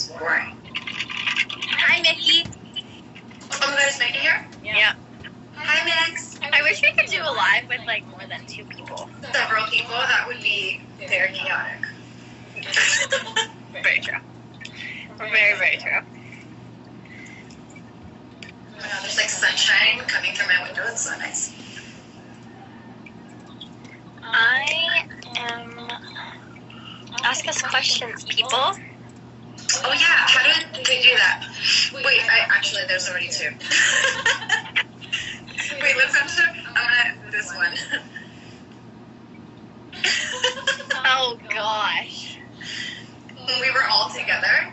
It's boring. Hi, Mickey. Oh, there's Mickey here? Yeah. Hi, Mix. I wish we could do a live with, like, more than 2 people. Several people, that would be very chaotic. Very true. Very, very true. Oh my God, there's like sunshine coming through my window. It's so nice. I am... Ask us questions, people. Oh yeah, how do they do that? Wait, actually, there's already 2. Wait, let's answer. I'm gonna this one. Oh, gosh. When we were all together.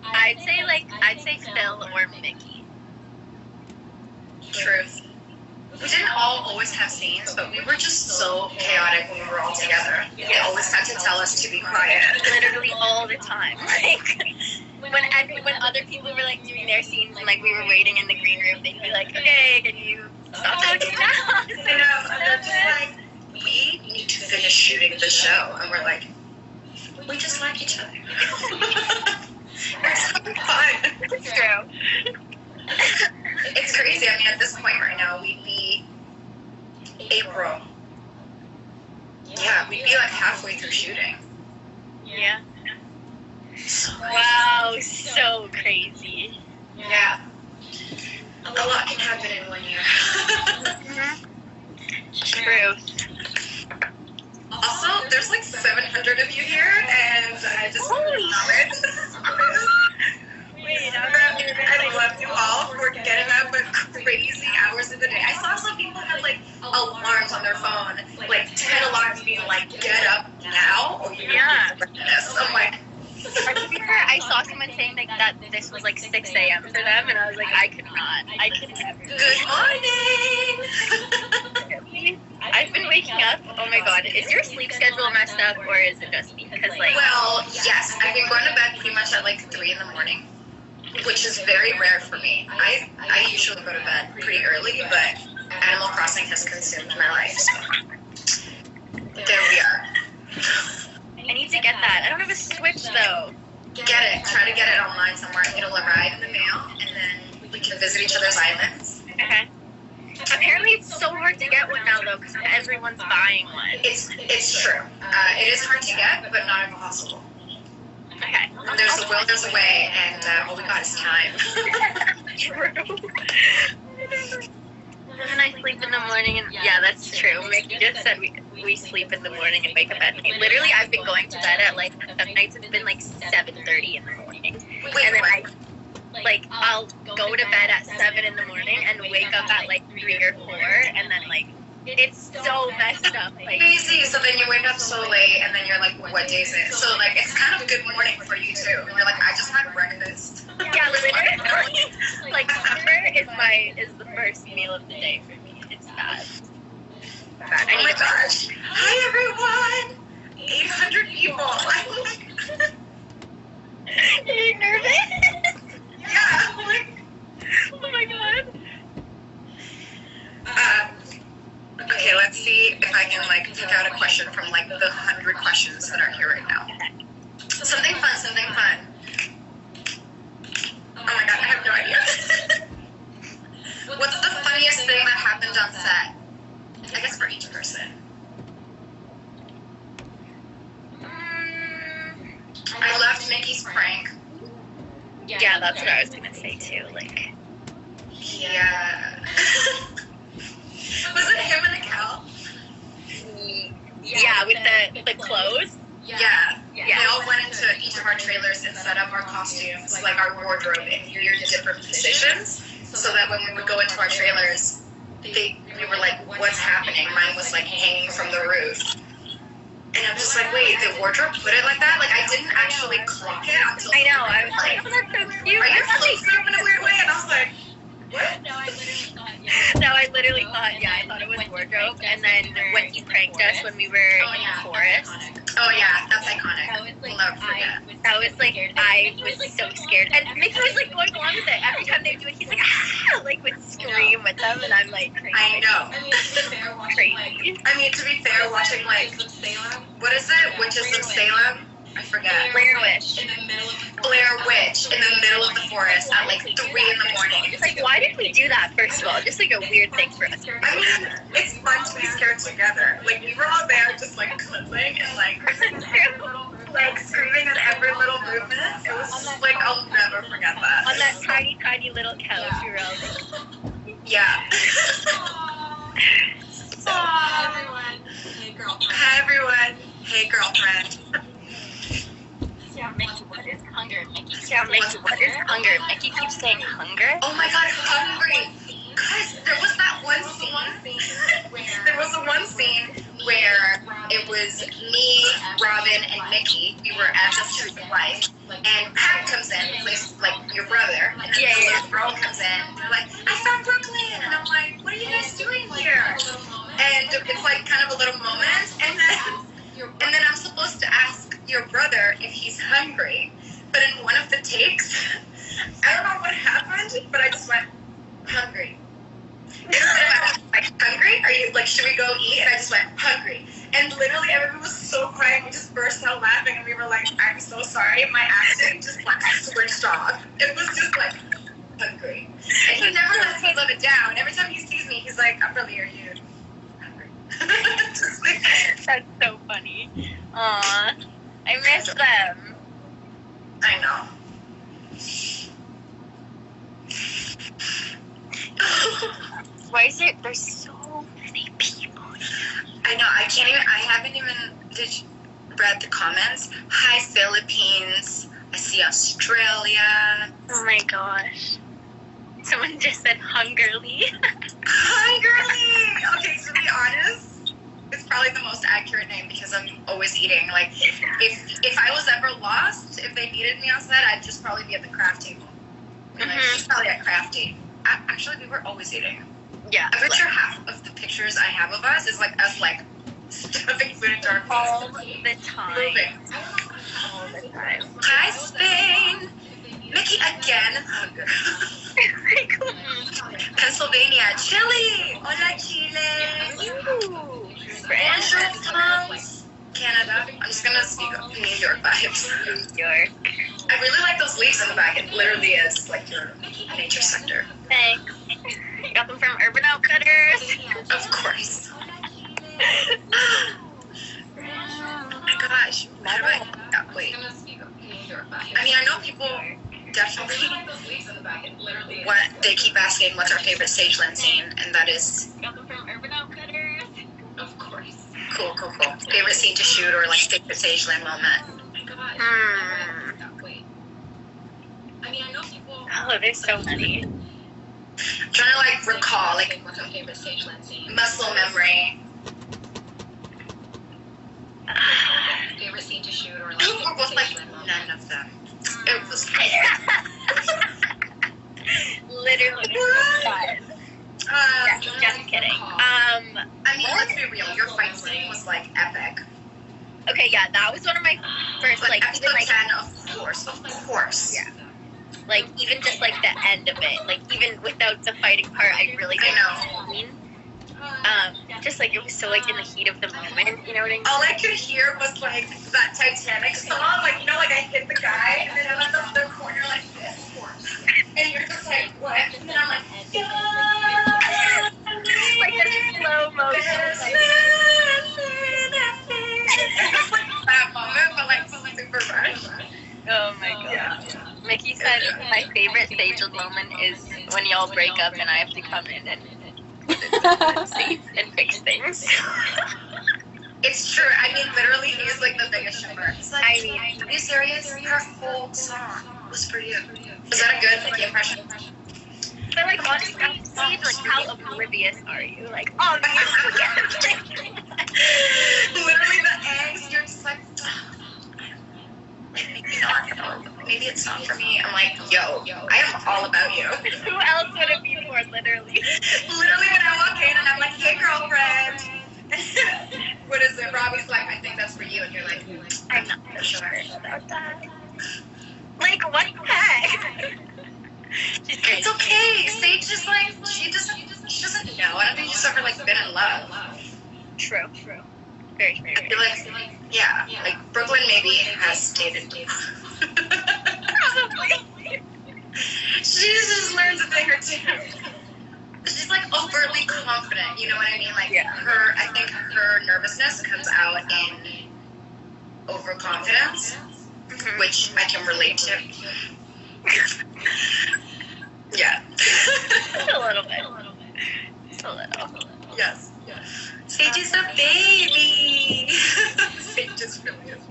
I'd say Phil or Mickey. Truth. We didn't all always have scenes, but we were just so chaotic when we were all together. They always had to tell us to be quiet. Literally all the time. Like, when other people were, like, doing their scenes and, like, we were waiting in the green room, they'd be like, okay, can you stop talking now? I know, and they're just like, we need to finish shooting the show. And we're like, we just like each other. It's having fun. It's true. It's crazy. I mean, at this point right now, we'd be April. Yeah, we'd be like halfway through shooting. Yeah. So Wow, so crazy. yeah. A lot can happen in 1 year. True. Also, there's like 700 of you here, and I just want to acknowledge. Wait, I love you all for getting up at crazy hours of the day. I saw some people had like alarms on their phone, like 10 alarms being like, get up now, or you're Yeah. gonna be this. I'm like, To be fair, I saw someone saying like that this was like 6 a.m. for them, and I was like, I could not. I could never. good morning. I've been waking up. Oh my god, is your sleep schedule messed up, or is it just me? Because like, Well, yes, I've been going to bed pretty much at like 3 in the morning, which is very rare for me. I usually go to bed pretty early, but Animal Crossing has consumed my life, so there we are. I need to get that. I don't have a Switch though. Get it. Try to get it online somewhere. It'll arrive in the mail, and then we can visit each other's islands. Okay. Apparently, it's so hard to get one now though, because everyone's buying one. It's true. It is hard to get, but not impossible. Okay. There's a will, there's a way, and all we got is time. True. And then I sleep in the morning, and yeah, that's true. Mickey just said we sleep in the morning and wake up at 8. Literally, I've been going to bed at like some nights it's been like 7:30 in the morning, and then I'll go to bed at 7 in the morning and wake up at like 3 or 4, and then like it's so messed up. Like Crazy. So then you wake up so late, and then you're like, what day is it? So like, it's kind of good morning for you too. And you're like, I just had breakfast. yeah, literally, like supper is the first meal of the day for me. It's bad. Bad. Oh my gosh. Hi everyone. 800 people. Are you nervous? Yeah. Like, Oh my god. okay, let's see if I can like pick out a question from like the 100 questions that are here right now. Something fun, something fun. Oh my god, I have no idea. What's the funniest thing that happened on set? I guess for each person. I loved Mickey's prank. Yeah, that's what I was gonna say too. Like, Yeah. Was it him and a cow? yeah, with the clothes. Yeah. Yeah. They all went into each of our trailers and set up our costumes, like our wardrobe in weird different positions, so that when we would go into our trailers, we were like, what's happening? Mine was like hanging from the roof. And I'm just like, wait, the wardrobe put it like that? Like, I didn't actually clock it until... I know. I was like, oh, that's so cute. Are you close up in a weird way? And I was like, what? No, I literally thought, I thought it was wardrobe. And then when he pranked us when we were in the forest. Oh, yeah, that's iconic. We'll never forget. That was like, I was so scared. And Mickey was like going along with it. Every time they would do it, he's like, ah! Like would scream with them. And I'm like, crazy. I know. Crazy. I mean, to be fair, watching like, what is it? Witches of Salem? I forget. Blair Witch. Blair Witch in the middle of the forest at like 3 in the morning. It's like, why did we do that, first of all? Just like a weird thing for us. I mean, it's fun to be scared together. Like, we were all there just like cuddling and like screaming at every little movement. It was just like, I'll never forget that. On that tiny, tiny little couch, we were all like, Yeah. Hi everyone. Hey girlfriend. yeah, Mickey, what is hunger? Mickey, yeah, Mickey, what is hunger? Mickey keeps saying hunger. Oh my god, hungry. Guys, there was that one scene. There was the one scene where it was me, Robin, and Mickey. We were at the Street of Life, and Pat comes in, plays like your brother, and then the little girl comes in. They're like, "I found Brooklyn," and I'm like, "What are you guys doing here?" And it's like kind of a little moment, and then I'm supposed to ask your brother if he's hungry, but in one of the takes, I don't know what happened, but I just went hungry. Like, hungry? Are you like, should we go eat? And I just went hungry. And literally everyone was so quiet. We just burst out laughing, and we were like, I'm so sorry. My accent just like switched off. It was just like hungry. And he never lets me live it down. Every time he sees me, he's like, Humberly, are you hungry? That's so funny. Aw, I miss them. I know. Why is it? There's so many people. I know. I can't even. I haven't even read the comments. Hi, Philippines. I see Australia. Oh my gosh. Someone just said hungerly. Hungerly. Okay, to be honest, it's probably the most accurate name because I'm always eating. Like, if I was ever lost, if they needed me outside, I'd just probably be at the craft table. Like, she's probably at crafty. Actually, we were always eating. Yeah. I'm pretty sure half of the pictures I have of us is like us like stuffing food into our all faces. the time. Moving. All the time. Hi, Spain. Mickey again. Pennsylvania. Chile. Hola, Chile. Ooh. Bonjour, France. Canada. I'm just gonna speak of New York vibes. New York. I really like those leaves in the back. It literally is like your nature sector. Thanks. Got them from Urban Outfitters. Of course. Oh my gosh. How do I? Wait. I mean, I know people definitely what they keep asking what's our favorite SAGELYN scene, and that is. Got them from Urban Outfitters. Of course. Cool. Favorite scene to shoot or like favorite SAGELYN moment? I mean, I know people. Oh, there's so many. I'm trying to like recall like what's our favorite SAGELYN scene? Muscle memory. Favorite scene to shoot or like favorite moment? None of them. It was Literally. Just kidding. I mean, let's be real. Your fight scene was like epic. Okay, yeah, that was one of my first Like like episode even like 10, of course. Yeah. Like even just like the end of it, like even without the fighting part, I really didn't know. Just like it was so like in the heat of the moment, you know what I mean? All I could hear was like that Titanic song, like, you know, like I hit the guy and then I'm at the corner like this, and you're just like, what? And then I'm like, Like the slow motion. That moment, but like super rushed. Oh my god. Yeah. Mickey said my favorite SAGELYN moment is when y'all break up and I have to come in and fix things. It's true. I mean, literally, he's like the biggest shipper. He's like, are you serious? Her whole song was for you. Was that a good Mickey impression? But like honestly, Sage, like how oblivious are you? Like, oh, literally the angst. You're just like, maybe it's not for me. I'm like, yo, I am all about you. Who else would it be for? Literally. Literally, when I walk in and I'm like, hey, girlfriend. What is it? Robbie's like, I think that's for you, and you're like, I'm not so sure about that. Like, what the heck? It's okay. Sage is like, she doesn't know. I don't think she's ever like been in love. True. Very, I very, feel like, yeah, like Brooklyn maybe has dated. probably. She just learns a thing or two. She's like overtly confident, you know what I mean? Like I think her nervousness comes out in overconfidence, which I can relate to. Yeah. Just a little bit. Just a little. Yes. Sage is a baby. Sage is really is.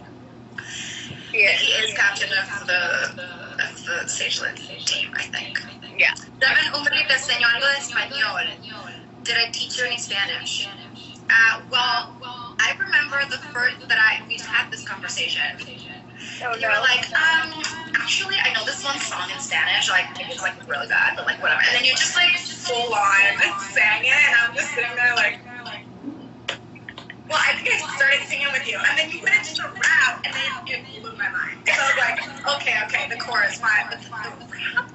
Yeah. He is captain of the SAGELYN team, I think. Yeah. Devyn, Humberly Devyn, algo de español. Did I teach you any Spanish? Well, I remember the first that we had this conversation. Oh, You were like, actually, I know this one song in Spanish. Like, maybe it's like really bad, but like whatever. And then you just like full on sang it, and I'm just sitting there like, well, I think I started singing with you, and then you went into the rap, and then it blew my mind. So I was like, okay, the chorus, fine, but the rap.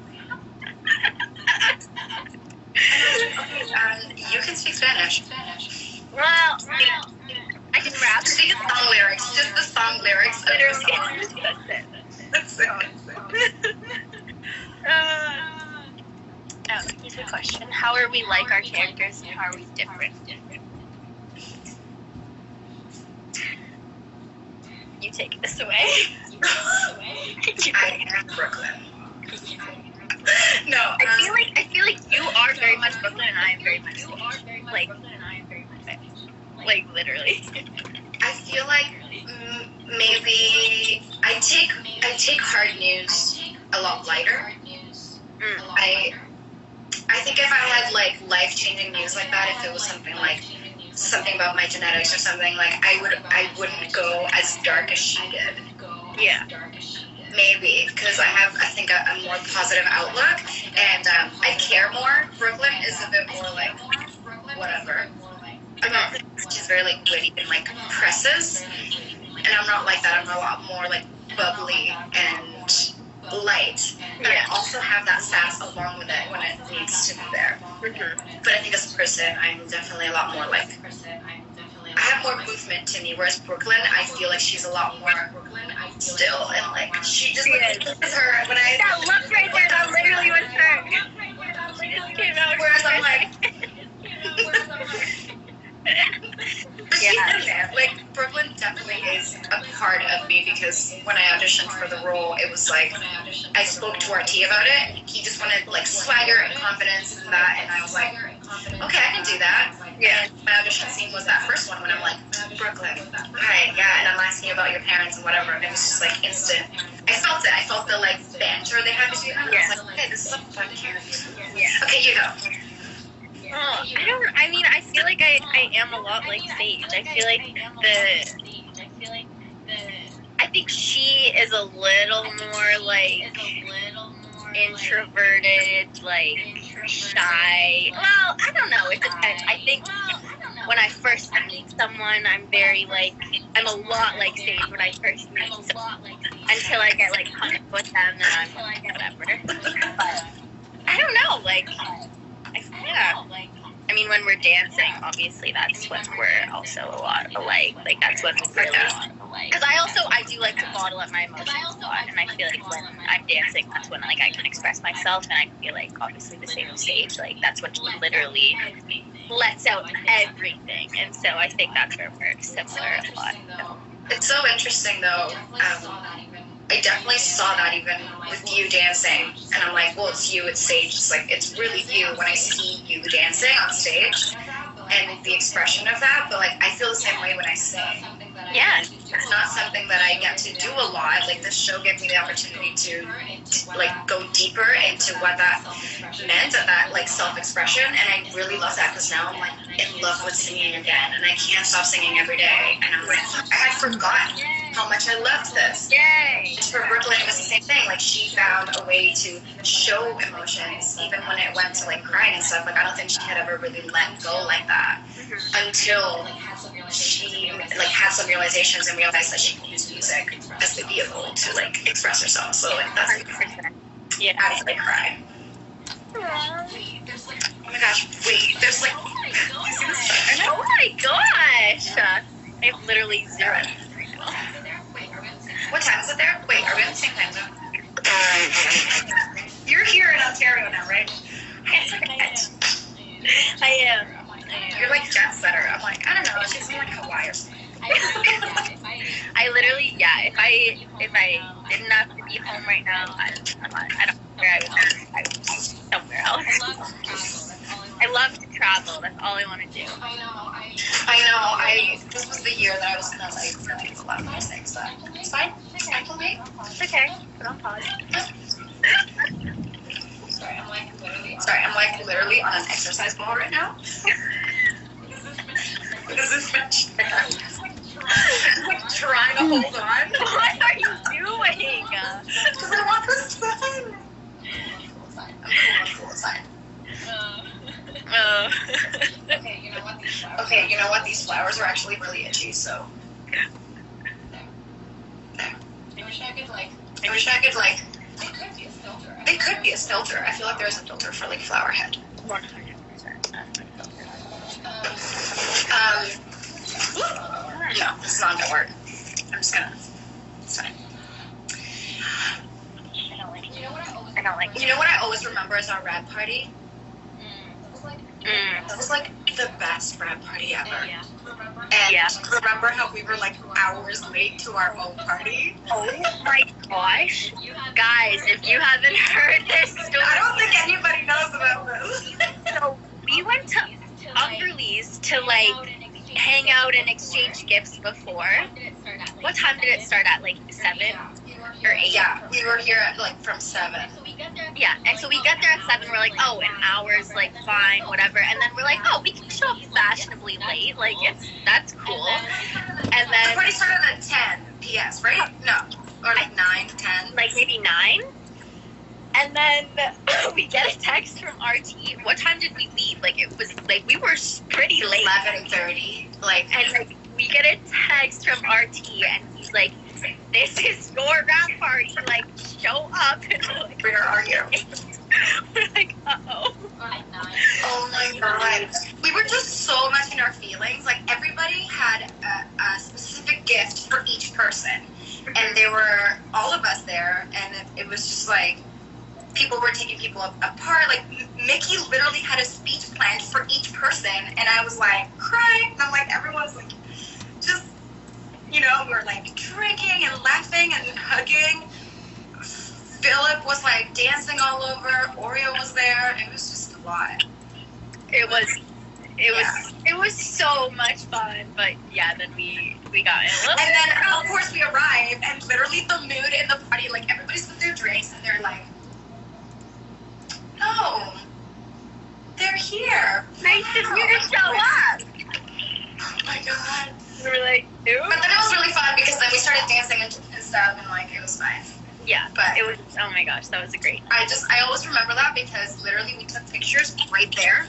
Okay, you can speak Spanish. Well, I can rap. Just the song lyrics. Just the song lyrics of the Literally. song. That's it. That's it. Here's a question. How are we like our characters and how are we different? You take this away. I am Brooklyn. No, I feel like you are very much Brooklyn and I am very much like literally. I feel like maybe I take hard news a lot lighter. I think if I had like life-changing news like that, if it was something about my genetics or something, like I wouldn't go as dark as she did. Yeah. Maybe because I think a more positive outlook and I care more. Brooklyn is a bit more like whatever. She's very like witty and like presses, and I'm not like that. I'm a lot more like bubbly and light. And I also have that sass along with it when it needs to be there. But I think as a person, I'm definitely a lot more like. I have more movement to me, whereas Brooklyn, I feel like she's a lot more still and like she just like her when I. That look right there, that literally was her. She just came out. Whereas I'm like. But she's in there. Like Brooklyn definitely is a part of me because when I auditioned for the role, it was like I spoke to RT about it. He just wanted like swagger and confidence and that, and I was like, okay, I can do that. Yeah. And my audition scene was that first one when I'm like, Brooklyn, hi, yeah, and I'm asking you about your parents and whatever, and it was just like instant. I felt it. I felt the like banter they had between them. And I was like, okay, this is a fun character. Yeah. Okay, you go. I feel like I am a lot like Sage. I feel like I think she is a little more like introverted, like shy. Well, I don't know. It depends. I think when I first meet someone, I'm a lot like Sage when I first meet someone. Until I get like comfortable with them, then I'm like whatever. But I don't know. I mean, when we're dancing, obviously that's when we're also a lot alike. Like that's when we're because I do like to bottle up my emotions a lot, and I feel like when I'm dancing, that's when like I can express myself, and I feel like obviously the same Stage, like that's when she literally lets out everything, and so I think that's where we're similar a lot. So. It's so interesting though. I definitely saw that even with you dancing, and I'm like, well, it's you, it's Sage. It's like it's really you when I see you dancing on stage, and the expression of that. But like I feel the same way when I sing. Yeah, it's not something that I get to do a lot. Like this show gives me the opportunity to like go deeper into what that meant, that like self-expression, and I really love that because now I'm like in love with singing again, and I can't stop singing every day. And I'm like, I had forgotten how much I loved this. Yay! For Brooklyn, it was the same thing. Like she found a way to show emotions, even when it went to like crying and stuff. Like I don't think she had ever really let go like that until she like had some realizations and realized that she can use music as the vehicle to like express herself. So like that's 100%. Yeah. I was like cry. Aww. Oh my gosh! Wait, there's like. Oh my gosh! I have literally 0 right now. What time is it there? Wait, are we on the same time zone? You're here in Ontario now, right? I am. You're like jet setter. I'm like, I don't know. She's in like Hawaii or something. I literally, if I didn't have to be home right now, I don't know where I would be somewhere else. I love to travel. That's all I want to do. I know. This was the year that I was gonna like really do a lot of those things. But it's fine. I can wait. It's okay. Put on pause. Sorry, I'm like literally on an exercise ball right now. This is much. I'm like trying to hold on. What are you doing? Because I want the sun. I'm cool. It's fine. Okay, you know what? These flowers are actually really itchy, so. There. I wish I could like. They could be a filter. I feel like there's a filter for like flower head. 100%. No, this is not gonna work. I'm just gonna. It's fine. I don't like it. You know what I always remember is our rad party? That was like the best rad party ever. And remember how we were like hours late to our own party? Oh my gosh. Guys, if you haven't heard this story. I don't think anybody knows about this. So we went to Humberly's to like hang out and exchange gifts before. What time did it start at? Like 7 or 8? Yeah, we were here at like from 7. Yeah, and so we get there at 7. We're like, oh, an hour's like fine, whatever. And then we're like, oh, we can show up fashionably late. Like that's cool. And then the party started at 10 p.s. right? No, or like 9, 10. Like maybe 9. And then we get a text from RT. What time did we leave? Like it was like we were pretty late. 11:30. And like we get a text from RT, and he's like, "This is your rap party. Like show up." And we're like, "Where are you?" We're like, "Uh-oh." Oh my god. We were just so much in our feelings. Like everybody had a specific gift for each person, and there were all of us there, and it was just like. People were taking people apart. Like, Mickey literally had a speech planned for each person, and I was like crying. And I'm like, everyone's like, just, we were like drinking and laughing and hugging. Philip was like dancing all over. Oreo was there. It was just a lot. It was so much fun, but yeah, then we got it. And then of course we arrived, and literally the mood in the party, like everybody's with their drinks, and they're like. Oh, they're here. Nice to see you show up. Oh my god. We were like, ew. But then it was really fun because then we started dancing and stuff, and like it was fine. Yeah, but it was. Oh my gosh, that was a great. I always remember that because literally we took pictures right there.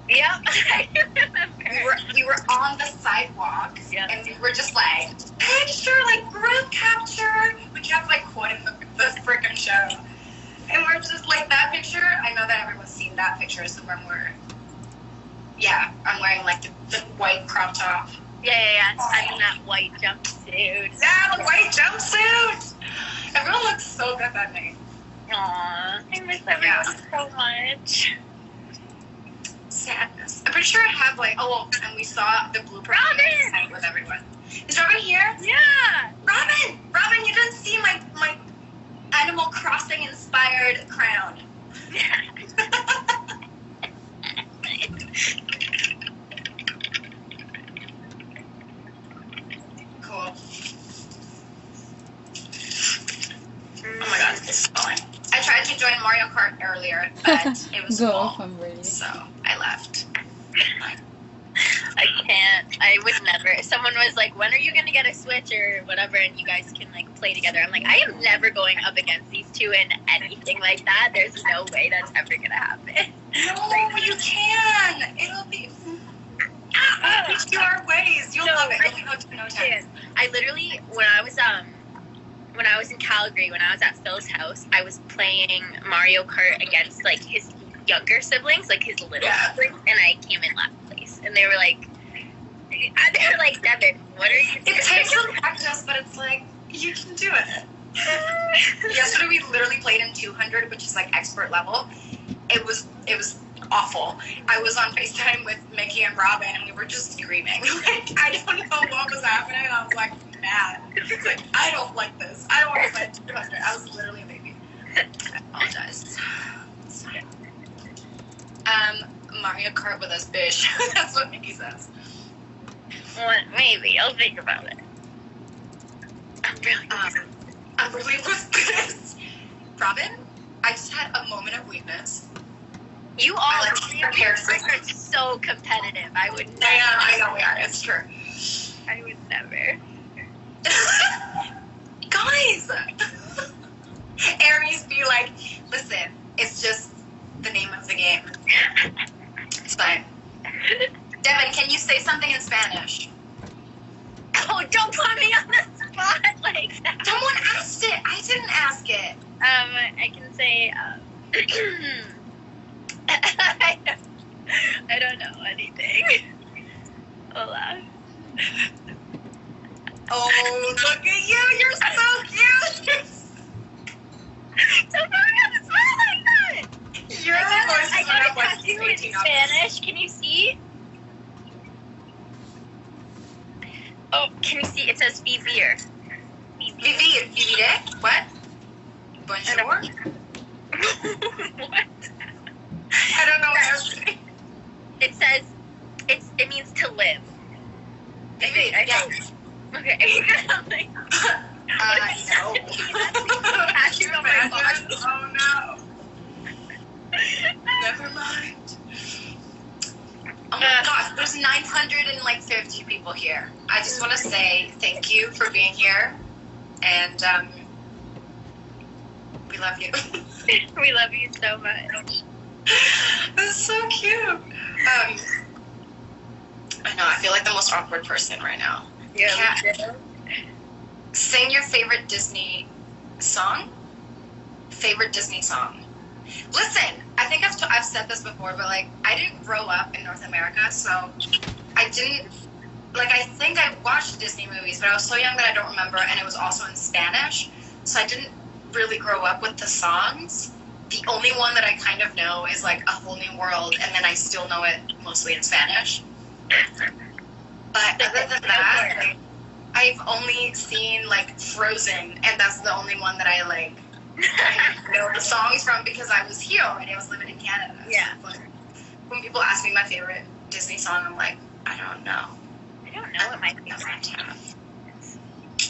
Yeah, I remember. We were on the sidewalk, and we were just like picture, like group capture. We kept like quoting the freaking show. And we're just like that picture. I know that everyone's seen that picture. So when I'm wearing like the white crop top. Yeah. I'm in that white jumpsuit. Yeah, the white jumpsuit. Everyone looks so good that night. Aww, I miss everyone so much. Sadness. I'm pretty sure I have like and we saw the blooper night with everyone. Is Robin here? Yeah. Robin, you didn't see my Animal Crossing inspired crown. Cool. Oh my god, this is fun. I tried to join Mario Kart earlier, but it was full, so I left. I can't. I would never. If someone was like, when are you going to get a Switch or whatever, and you guys can like play together, I'm like, I am never going up against these two in anything like that. There's no way that's ever going to happen. No, you can. It'll be... Teach you our ways. You'll love it. No time. I literally, when I was in Calgary, when I was at Phil's house, I was playing Mario Kart against like his younger siblings, like his little siblings, and I came in last place. And they were like, They're like, Devyn, what are you doing? It takes some practice, but it's like, you can do it. Yesterday we literally played in 200, which is like expert level. It was awful. I was on FaceTime with Mickey and Robin, and we were just screaming. Like, I don't know what was happening. I was like mad. It's like, I don't like this. I don't want to play 200. I was literally a baby. I apologize. Mario Kart with us, bitch. That's what Mickey says. Well, maybe. I'll think about it. I'm really pissed. Robin, I just had a moment of weakness. You all are so competitive. I would never. I know we are. It's true. I would never. Guys! Aries be like, listen, it's just the name of the game. It's fine. Devyn, can you say something in Spanish? Oh, don't put me on the spot like that. Someone asked it. I didn't ask it. I can say, I don't know anything. Hola. Oh, look at you. You're so cute. Don't put me on the spot like that. Your voice I is got a like tattoo in Spanish. Can you see? Oh, can you see? It says vivir. Vivire? What? Bonjour? What? I don't know what I was saying. It says, it means to live. Vivir, yeah. Okay. I'm like, No. Tattoo on my body. Oh no. Never mind. Oh my gosh, there's 950 people here. I just want to say thank you for being here, and we love you. We love you so much. That's so cute. I know, I feel like the most awkward person right now. Yeah. Kat, sing your favorite Disney song. Favorite Disney song. Listen, I think I've said this before, but like, I didn't grow up in North America, so I didn't, like, I think I watched Disney movies, but I was so young that I don't remember, and it was also in Spanish, so I didn't really grow up with the songs. The only one that I kind of know is like A Whole New World, and then I still know it mostly in Spanish. But other than that, like, I've only seen like Frozen, and that's the only one that I like. I know the songs from because I was here already. I was living in Canada. Yeah. But when people ask me my favorite Disney song, I'm like, I don't know. I don't know what my favorite is.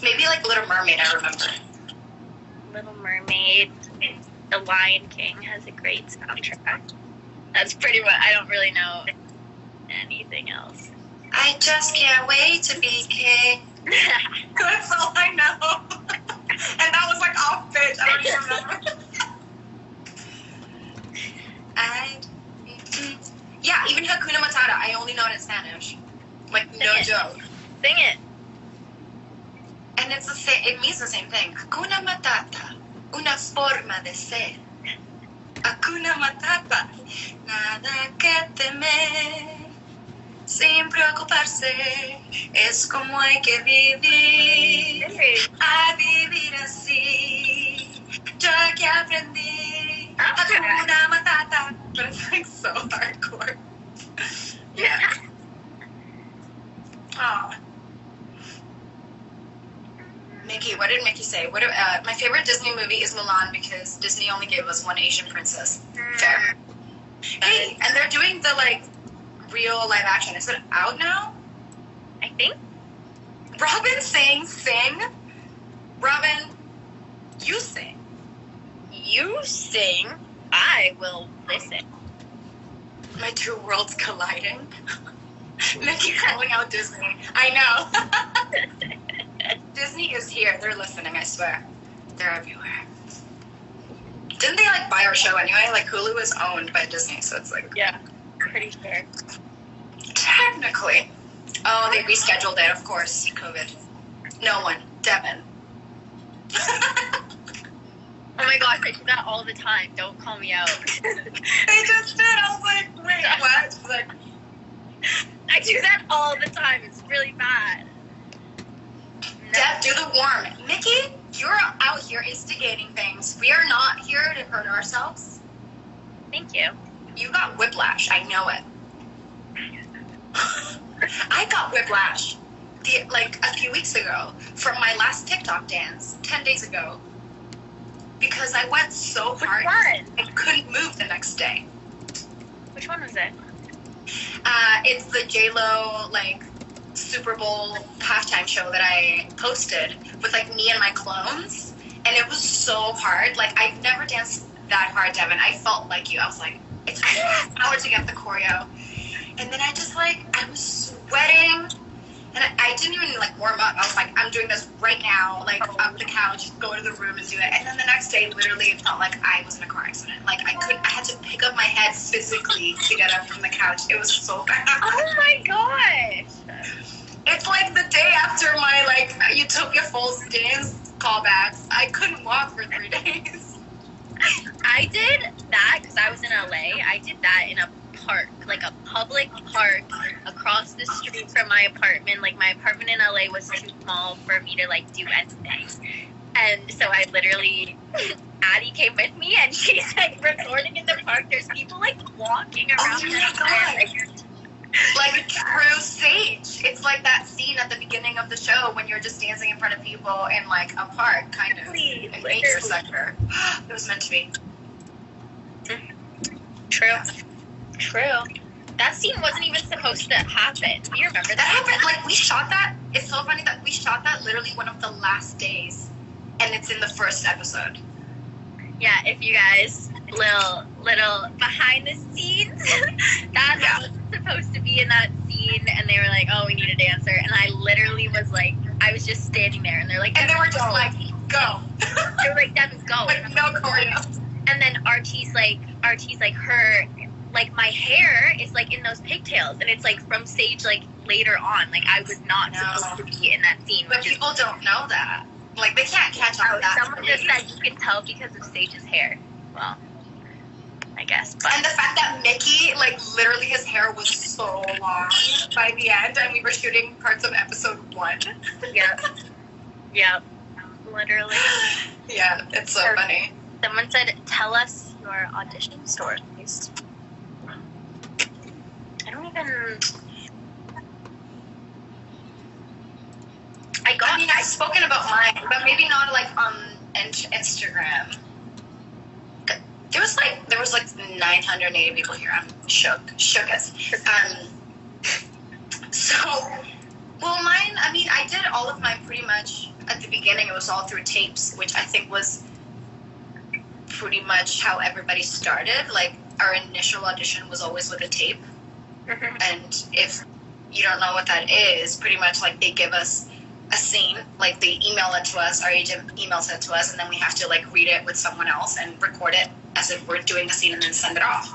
Maybe like Little Mermaid, I remember. Little Mermaid, The Lion King has a great soundtrack. That's pretty much, I don't really know anything else. I just can't wait to be king. That's all I know. And that was like off pitch. I don't even remember. Yeah, even Hakuna Matata. I only know it in Spanish. Like, no joke. Sing it. And it's the same. It means the same thing. Hakuna Matata, una forma de ser. Hakuna Matata, nada que temer. Sin preocuparse, es como hay que vivir. A vivir así, yo que aprendí. Hakuna Matata. But it's like so hardcore. Yeah. Aw. Mickey, what did Mickey say? My favorite Disney movie is Mulan because Disney only gave us one Asian princess. Fair. Hey, and they're doing the like real live action. Is it out now? I think. Robin saying sing. Robin, you sing. You sing, I will listen. My two worlds colliding. Mickey calling out Disney. I know. Disney is here. They're listening, I swear. They're everywhere. Didn't they like buy our show anyway? Like Hulu is owned by Disney, so it's like... Yeah, pretty sure. Technically. Oh, they rescheduled it, of course. COVID. No one. Devyn. Oh my gosh, I do that all the time. Don't call me out. They just did. I was like, wait, what? She's like, I do that all the time. It's really bad. Deb, do the warm. Nikki, you're out here instigating things. We are not here to hurt ourselves. Thank you. You got whiplash. I know it. I got whiplash like a few weeks ago from my last TikTok dance 10 days ago because I went so hard I couldn't move the next day. Which one was it? It's the J-Lo like Super Bowl halftime show that I posted with like me and my clones, and it was so hard. Like I've never danced that hard, Devyn. I felt like you. I was like, it's an hour to get the choreo, and then I was sweating, and I didn't even like warm up. I was like, I'm doing this right now, like up the couch, go to the room and do it. And then the next day, literally, it felt like I was in a car accident. Like I had to pick up my head physically to get up from the couch. It was so bad. Oh my gosh. It's like the day after my like Utopia Falls dance callbacks. I couldn't walk for 3 days. I did that because I was in LA. I did that in a park, like a public park across the street from my apartment. Like my apartment in LA was too small for me to like do anything. And so I literally, Addie came with me and she's like recording in the park. There's people like walking around. Oh my God. Like true Sage. It's like that scene at the beginning of the show when you're just dancing in front of people in like a park, kind of, in nature sector. It was meant to be. True. That scene wasn't even supposed to happen. Do you remember that? That happened. Like we shot that. It's so funny that we shot that literally one of the last days, and it's in the first episode. Yeah, if you guys little behind the scenes, that was supposed to be in that scene, and they were like, "Oh, we need a dancer," and I literally was like, I was just standing there, and they're like, and they were just like, "Go." They were like, "Devyn, go." Like no choreo. And then Archie's like her, like my hair is like in those pigtails, and it's like from Sage like later on. Like I was not supposed to be in that scene. But people don't know that. Like they can't catch on to that. Someone just said you can tell because of Sage's hair. Well, I guess. But. And the fact that Mickey, like literally his hair was so long by the end, and we were shooting parts of episode 1. Yep. Literally. Yeah, it's so funny. Someone said, "Tell us your audition story, please." I mean, I've spoken about mine, but maybe not like on Instagram. There was like 980 people here. I'm shook as. So, well, mine. I mean, I did all of mine pretty much at the beginning. It was all through tapes, which I think was pretty much how everybody started. Like our initial audition was always with a tape. Mm-hmm. And if you don't know what that is, pretty much like they give us a scene, like they email it to us, our agent emails it to us, and then we have to like read it with someone else and record it as if we're doing the scene and then send it off.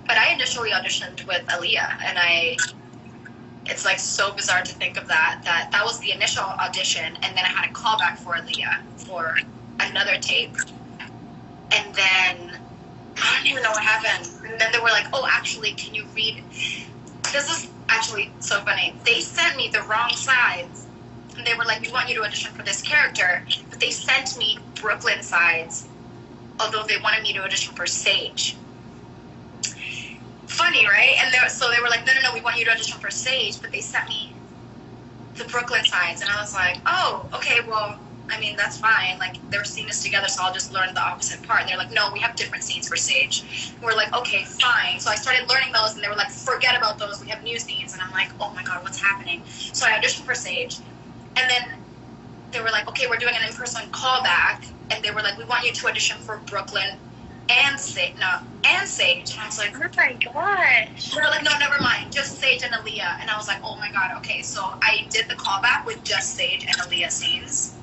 But I initially auditioned with Aaliyah, and it's like so bizarre to think of that was the initial audition, and then I had a callback for Aaliyah for another tape, and then I don't even know what happened. And then they were like, "Oh, actually, can you read?" This is actually so funny. They sent me the wrong sides. And they were like, "We want you to audition for this character." But they sent me Brooklyn sides, although they wanted me to audition for Sage. Funny, right? And so they were like, no, we want you to audition for Sage. But they sent me the Brooklyn sides. And I was like, oh, okay, well, I mean, that's fine. Like, their scene is together, so I'll just learn the opposite part. And they're like, no, we have different scenes for Sage. And we're like, okay, fine. So I started learning those, and they were like, forget about those. We have new scenes. And I'm like, oh my God, what's happening? So I auditioned for Sage. And then they were like, okay, we're doing an in-person callback. And they were like, we want you to audition for Brooklyn and Sage. And I was like, oh my gosh. They're like, no, never mind. Just Sage and Aaliyah. And I was like, oh my God, okay. So I did the callback with just Sage and Aaliyah scenes.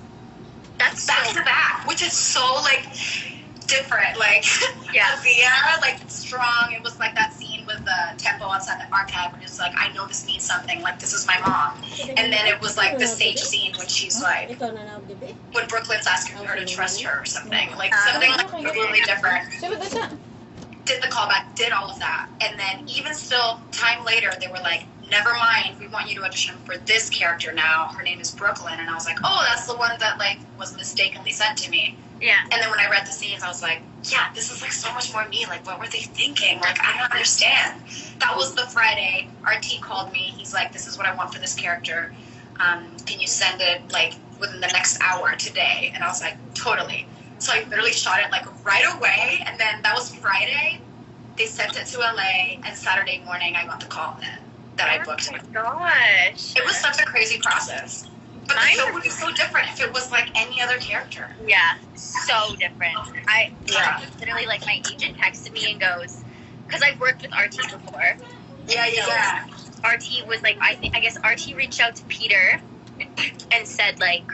That's back to back, which is so like different. Like Aaliyah, like strong. It was like that scene with the tempo outside the archive, and it's like, I know this means something. Like this is my mom. And then it was like the Sage scene when she's like, when Brooklyn's asking her to trust her or something. Like something like completely different. did the callback, did all of that. And then even still, time later, they were like, never mind, we want you to audition for this character now. Her name is Brooklyn. And I was like, oh, that's the one that, like, was mistakenly sent to me. Yeah. And then when I read the scenes, I was like, yeah, this is, like, so much more me. Like, what were they thinking? Like, I don't understand. That was the Friday. RT called me. He's like, this is what I want for this character. Can you send it, like, within the next hour today? And I was like, totally. So I literally shot it, like, right away. And then that was Friday. They sent it to LA. And Saturday morning, I got the call that I booked. Oh, my gosh. It was such a crazy process. But the show would be so different if it was, like, any other character. Yeah, so different. Literally, like, my agent texted me and goes, because I've worked with RT before. Yeah. RT was like, I guess RT reached out to Peter and said, like,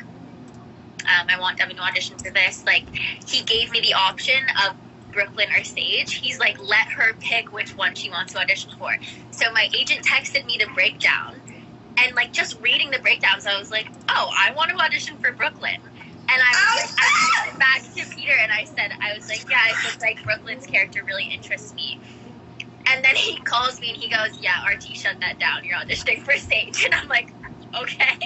I want Devyn to audition for this. Like, he gave me the option of Brooklyn or Sage. He's like, let her pick which one she wants to audition for. So my agent texted me the breakdown. And, like, just reading the breakdowns, I was like, oh, I want to audition for Brooklyn. And I went back to Peter and I was like, yeah, I feel like Brooklyn's character really interests me. And then he calls me and he goes, yeah, RT, shut that down. You're auditioning for Sage. And I'm like, okay.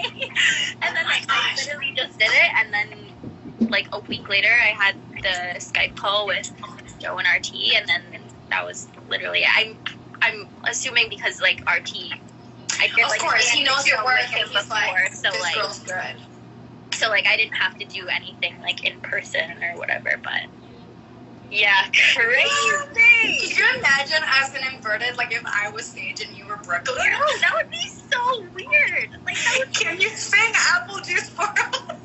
And then, like, I literally just did it. And then, like, a week later, I had the Skype call with Joe and RT. And then that was literally it. I'm assuming because, like, RT... Of course, he knows your work and he's like, so, this like, girl's good. So, like, I didn't have to do anything, like, in person or whatever, but, yeah, crazy. Could you imagine as an inverted, like, if I was Sage and you were Brooklyn? No, that would be so weird. Like, that would... Can you sing Apple Juice for us?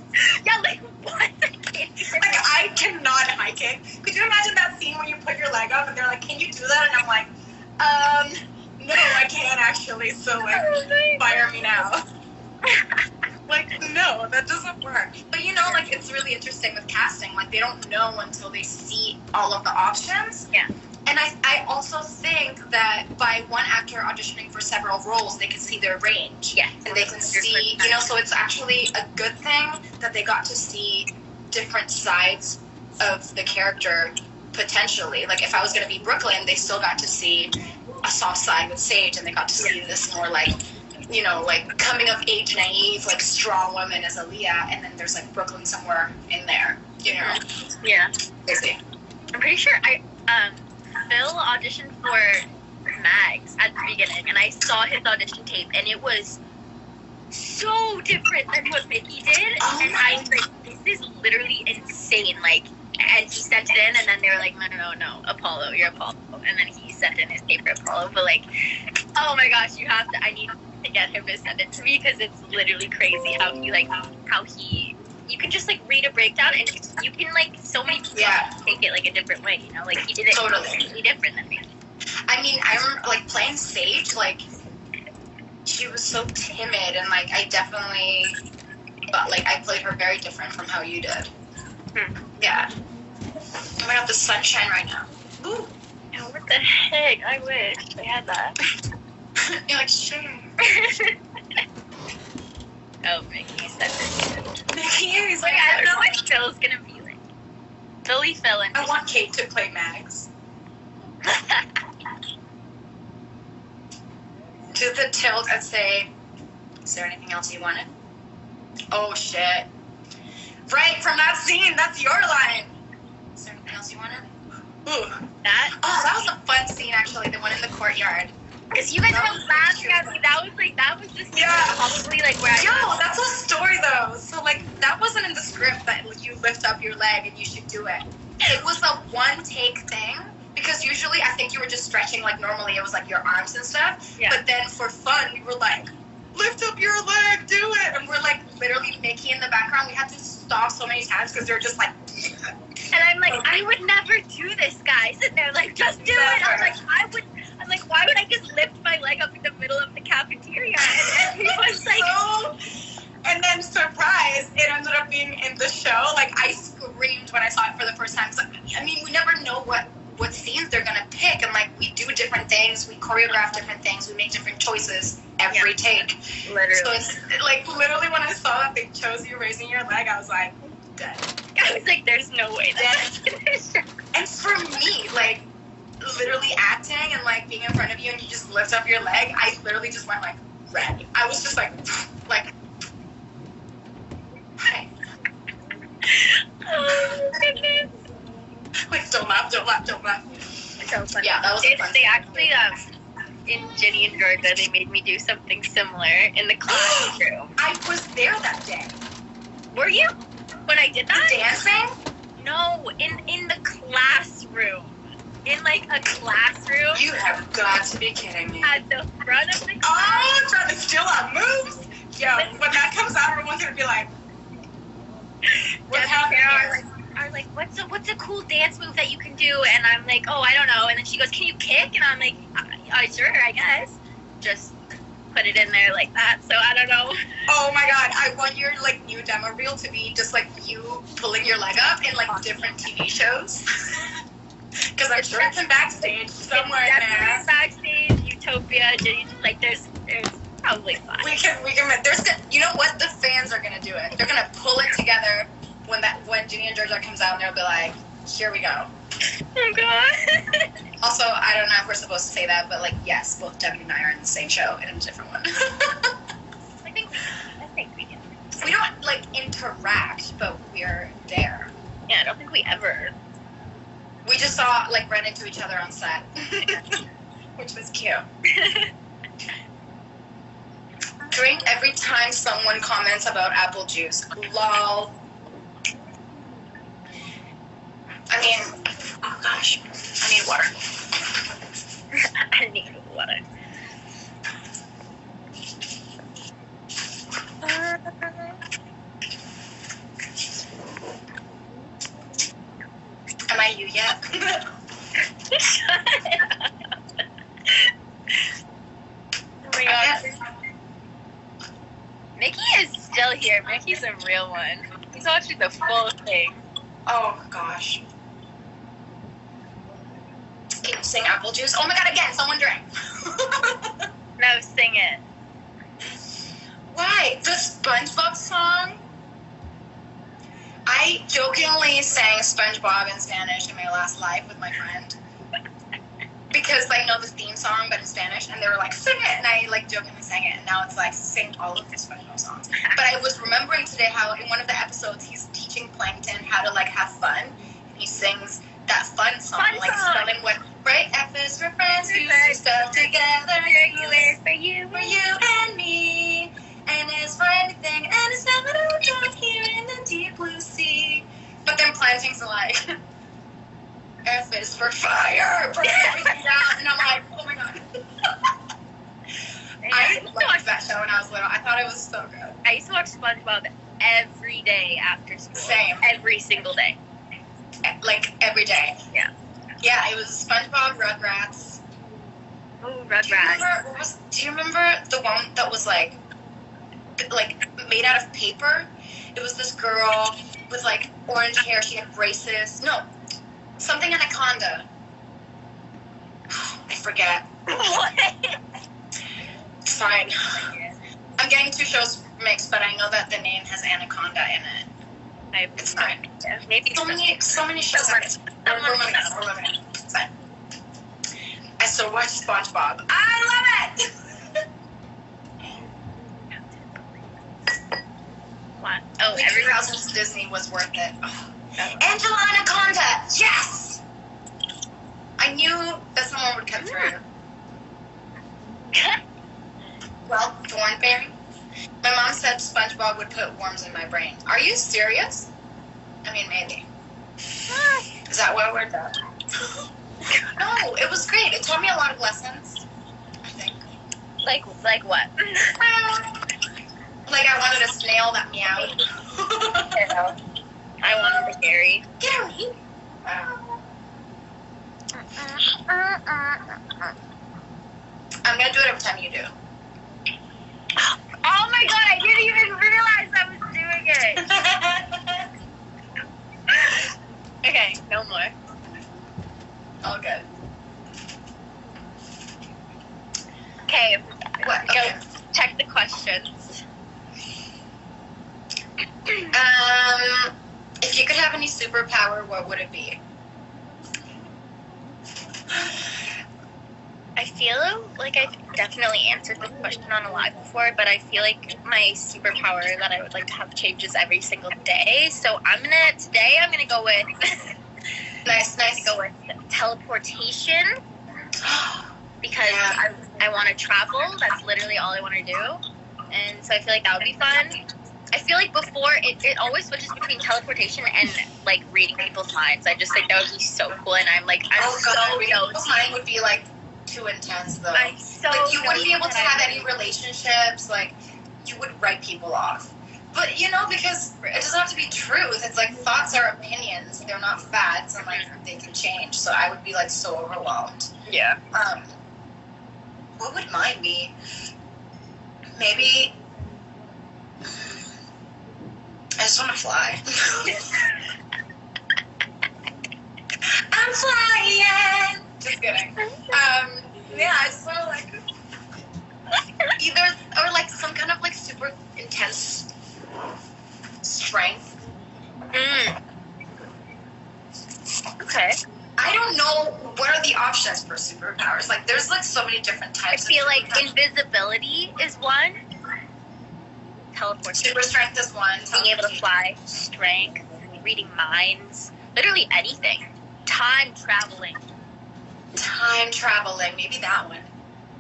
Yeah, like, what? Like, I cannot high kick. Could you imagine that scene when you put your leg up and they're like, can you do that? And I'm like, no, I can't actually, so, like, fire me now. Like, no, that doesn't work. But, you know, like, it's really interesting with casting. Like, they don't know until they see all of the options. Yeah. And I also think that by one actor auditioning for several roles, they can see their range. Yeah. And they can see, you know, so it's actually a good thing that they got to see different sides of the character potentially. Like, if I was going to be Brooklyn, they still got to see a soft side with Sage, and they got to see this more, like, you know, like, coming of age, naive, like, strong woman as Aaliyah, and then there's, like, Brooklyn somewhere in there, you know? Yeah. Crazy. I'm pretty sure Phil auditioned for Mags at the beginning, and I saw his audition tape, and it was so different than what Mickey did, and I was like, this is literally insane, like, and he sent it in, and then they were like, no, Apollo, you're Apollo, and then he sent in his tape for Apollo, but, like, oh my gosh, I need to get him to send it to me, because it's literally crazy how he, you can just, like, read a breakdown, and you can, like, so many people take it, like, a different way, you know, like, he did it completely different than me. I mean, I remember, like, playing Sage, like, she was so timid, and, like, I definitely, but, like, I played her very different from how you did. Yeah. Oh my god, the sunshine right now. Ooh. Oh, what the heck? I wish I had that. You're like, sure. Oh, Mickey said this. Mickey is like, I don't know what Phil's gonna be like. Philly Phil and I want Kate to play Mags. Do the tilt and say, is there anything else you wanted? Oh shit. Right, from that scene, that's your line. Is there anything else you wanted? Ooh. That was a fun scene, actually, the one in the courtyard. Because you guys were laughing at me. That was the scene probably, like, where that's a story, though. So, like, that wasn't in the script that you lift up your leg and you should do it. It was a one-take thing. Because usually, I think you were just stretching, like, normally it was, like, your arms and stuff. Yeah. But then, for fun, we were like, lift up your leg, do it. And we're, like, literally Mickey in the background. We had to stop so many times because they're just like... And I'm like, I would never do this, guys. And they're like, just do it. I'm like, why would I just lift my leg up in the middle of the cafeteria? And everyone's like... And then, surprise, it ended up being in the show. Like, I screamed when I saw it for the first time. I mean, we never know what scenes they're going to pick. And, like, we do different things. We choreograph different things. We make different choices every take. Literally. So, it's, like, literally when I saw that they chose you raising your leg, I was like, dead. I was like, there's no way that's in this show. And for me, like, like being in front of you and you just lift up your leg, I literally just went like red. I was just like hi. Oh goodness. Like don't laugh. So funny. Yeah, that was fun. They actually in Ginny and Georgia they made me do something similar in the classroom. I was there that day. Were you? When I did that? Dancing? No, in the classroom. In like a classroom. You have got to be kidding me. At the front of the class. Oh, I'm trying to steal our moves. Yo, when that comes out, everyone's gonna be like, what's happening here? Are like, what's a cool dance move that you can do? And I'm like, oh, I don't know. And then she goes, can you kick? And I'm like, sure, I guess. Just put it in there like that. So I don't know. Oh my god, I want your like new demo reel to be just like you pulling your leg up in like different TV shows. Because I'm sure it's in backstage somewhere in there. Backstage, Utopia, like there's probably 5. We can. You know what? The fans are gonna do it. They're gonna pull it together when Ginny and Georgia comes out, and they'll be like, "Here we go." Oh god. Also, I don't know if we're supposed to say that, but like, yes, both Devyn and I are in the same show in a different one. I think we do. We don't like interact, but we're there. Yeah, I don't think we ever. We just ran into each other on set, which was cute. Drink every time someone comments about apple juice. Lol. I mean, oh gosh, I need water. I need water. Am I you yet? Oh my god. Mickey is still here. Mickey's a real one. He's watching the full thing. Oh gosh. Can you sing apple juice? Oh my god, again, someone drank. No, sing it. Why? The SpongeBob song? I jokingly sang SpongeBob in Spanish in my last life with my friend. Because I know the theme song, but in Spanish, and they were like, sing it! And I jokingly sang it, and now it's like, sing all of the SpongeBob songs. But I was remembering today how in one of the episodes, he's teaching Plankton how to have fun, and he sings that fun song, starting with, right? F is for friends who do stuff together. U is for you and me. N is for anything, and it's never down here in the deep blue sea. But then Planting's like, F is for fire, burn everything down. And I'm like, oh my god. I loved that show when I was little. I thought it was so good. I used to watch SpongeBob every day after school. Same. Every single day. Every day. Yeah. Yeah, it was SpongeBob, Rugrats. Oh, Rugrats. Do you remember the one that was made out of paper? It was this girl with orange hair. She had braces. No, something anaconda. I forget. What? It's fine. I'm getting 2 shows mixed, but I know that the name has anaconda in it. It's fine. Yeah, maybe so many shows. We're moving on. It's fine. I still watch SpongeBob. I love it. What? Oh, every house in Disney was worth it. Oh. Angela Anaconda, yes! I knew that someone would come through. Well, Thornberry. My mom said SpongeBob would put worms in my brain. Are you serious? I mean, maybe. Is that what we're done? No, it was great. It taught me a lot of lessons, I think. Like what? I wanted a snail that meowed. I wanted a Gary. Gary? I'm gonna do it every time you do. Oh my god, I didn't even realize I was doing it. Okay, no more. All good. Okay, What? go Okay. check the questions. If you could have any superpower, what would it be? I feel like I've definitely answered this question on a live before, but I feel like my superpower that I would like to have changes every single day. So today I'm gonna go with Nice. go with teleportation because I want to travel. That's literally all I want to do, and so I feel like that would be fun. I feel like before it always switches between teleportation and like reading people's minds. I just think that would be so cool, and I'm reading people's mind would be like too intense though. I'm so like you wouldn't be able to have any relationships. Like you would write people off. But you know, because it doesn't have to be truth. It's like thoughts are opinions. They're not facts, and like they can change. So I would be like so overwhelmed. Yeah. What would mine be? Maybe. I just want to fly. I'm flying. Just kidding. Yeah, I just want to like either or like some kind of like super intense strength. Okay. I don't know what are the options for superpowers. Like, there's like so many different types. I feel like invisibility is one. Teleportation. Super strength is one. Being able to fly. Strength. Reading minds. Literally anything. Time traveling. Maybe that one.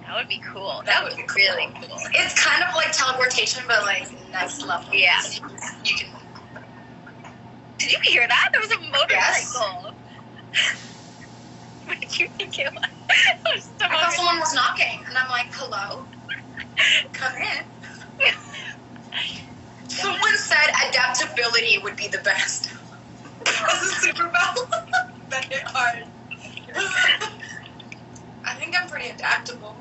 That would be cool. That would be cool. Really cool. It's kind of like teleportation, but like next level. Yeah. You can. Did you hear that? There was a motorcycle. Yes. What did you think it was? I thought someone was knocking, and I'm like, hello? Come in. Someone said adaptability would be the best. As a superpower. Very hard. I think I'm pretty adaptable.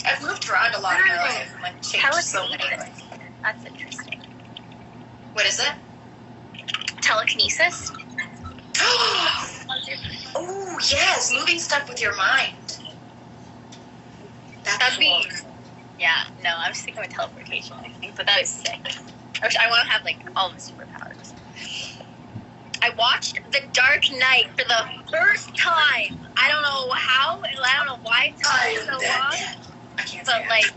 I've moved around a lot in my life and like changed so many things. That's interesting. What is it? Telekinesis. Oh yes, moving stuff with your mind. That'd be. Yeah, no, I was thinking of teleportation. I think, but that was sick. I want to have like all the superpowers. I watched The Dark Knight for the first time. I don't know how, and I don't know why it took so long. I can't. But like,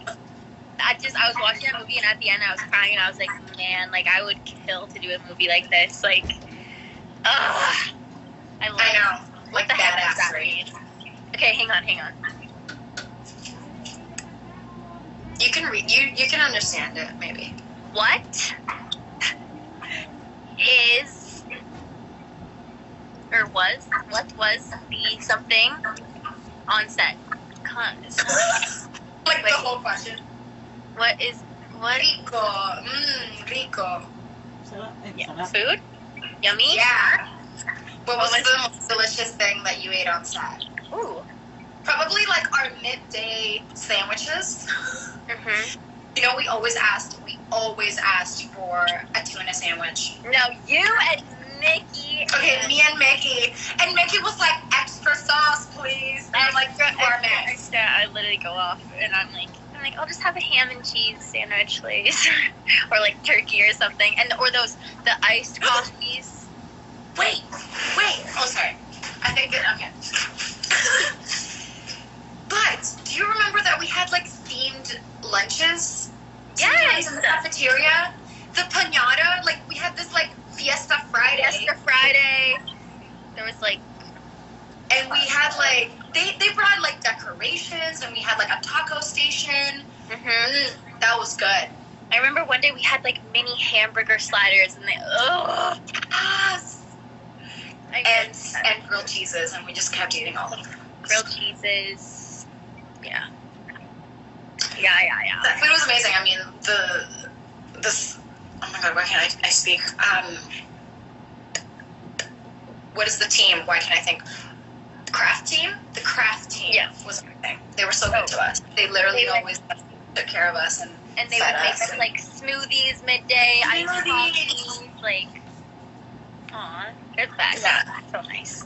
I was watching that movie, and at the end, I was crying, and I was like, man, like I would kill to do a movie like this. Like, I know. What the heck does that mean? Okay, hang on. You can read. You can understand it, maybe. What was the something on set? Like the whole question. What? Rico. Yeah. Food? Yummy? Yeah. What was the most delicious thing that you ate on set? Ooh. Probably like our midday sandwiches. Mhm. You know, we always asked for a tuna sandwich. No, you and Mickey. Okay, me and Mickey. And Mickey was like, extra sauce, please. And I'm like, extra. I literally go off, and I'm like, I'll just have a ham and cheese sandwich, please. Or like turkey or something. Or the iced coffees. Wait. Oh, sorry. I think okay. But do you remember that we had like themed lunches? Yes. In the cafeteria. The piñata, like we had this like Fiesta Friday. There was like, and we had like they brought like decorations, and we had like a taco station. That was good. I remember one day we had like mini hamburger sliders, and yes. And grilled cheeses, and we just kept eating all of them. Grilled cheeses. Yeah. That food was amazing. I mean, this. Oh my God, why can't I speak? What is the team? Why can't I think? Craft team? The craft team was amazing. They were so good to us. They literally always took care of us and they would make us like smoothies midday, iced coffees, like. Aw, they're the best. Yeah, so nice.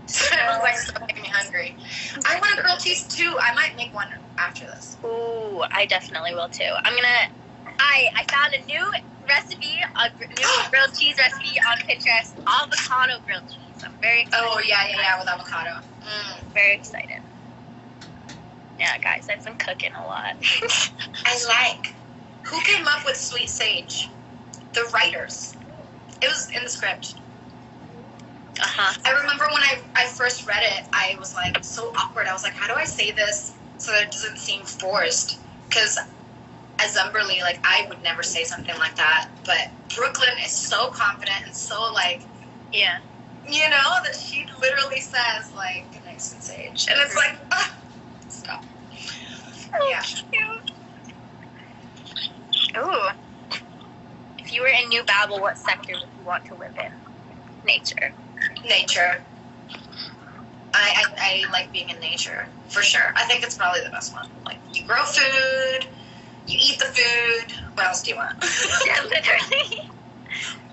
It was like so making me hungry. I want a grilled cheese too. I might make one after this. Ooh, I definitely will too. I found a new recipe, grilled cheese recipe on Pinterest. Avocado grilled cheese. I'm very excited. Oh yeah, with avocado. Very excited. Yeah, guys, I've been cooking a lot. Who came up with Sweet Sage? The writers. It was in the script. I remember when I first read it, I was like so awkward. I was like, how do I say this so that it doesn't seem forced? Because as Humberly, like, I would never say something like that. But Brooklyn is so confident and so, like, yeah, you know, that she literally says, like, good night, Sweet Sage. And it's like, stop. Yeah. Cute. Ooh. If you were in New Babel, what sector would you want to live in? Nature. I like being in nature, for sure. I think it's probably the best one. Like, you grow food, you eat the food. What else do you want? Yeah, literally.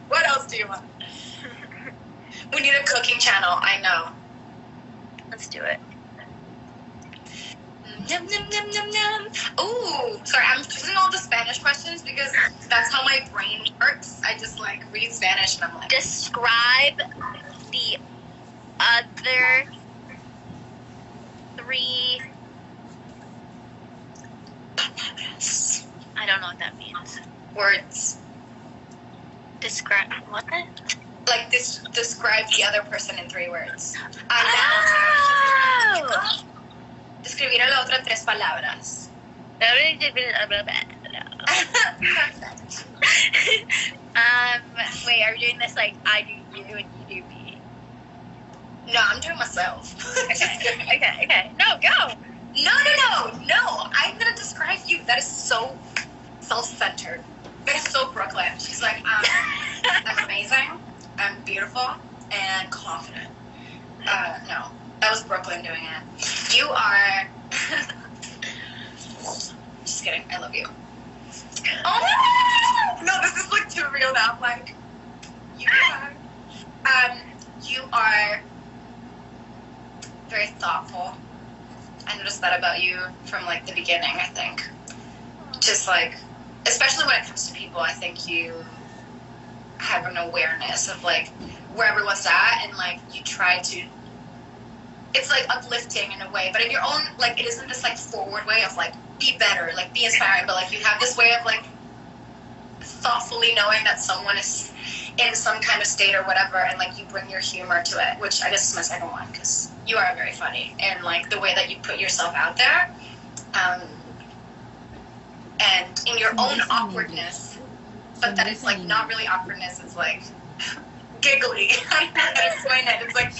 What else do you want? We need a cooking channel, I know. Let's do it. Yum, yum, yum, yum, yum. Ooh, sorry, I'm choosing all the Spanish questions because that's how my brain works. I just, like, read Spanish and I'm like... Describe the other 3... I don't know what that means. Words. Describe... What? Like, describe the other person in 3 words. Oh! Describir a la otra en 3 palabras. Wait, are we doing this like I do you and you do me? No, I'm doing myself. Okay. No, go! No. I'm gonna describe you. That is so self-centered. That is so Brooklyn. She's like, I'm amazing, I'm beautiful, and confident. No. That was Brooklyn doing it. You are... Just kidding. I love you. Oh, no, this is like too real now. Like, you are very thoughtful. I noticed that about you from like the beginning, I think. Just like, especially when it comes to people, I think you have an awareness of like where everyone's at, and like you try to... It's like uplifting in a way, but in your own, like, it isn't this like forward way of like be better, like be inspiring, but like you have this way of like thoughtfully knowing that someone is in some kind of state or whatever, and like you bring your humor to it, which I guess is my second one, because you are very funny, and like the way that you put yourself out there, and in your own awkwardness, but that it's like not really awkwardness, it's like giggly. I don't know how to explain it. It's like,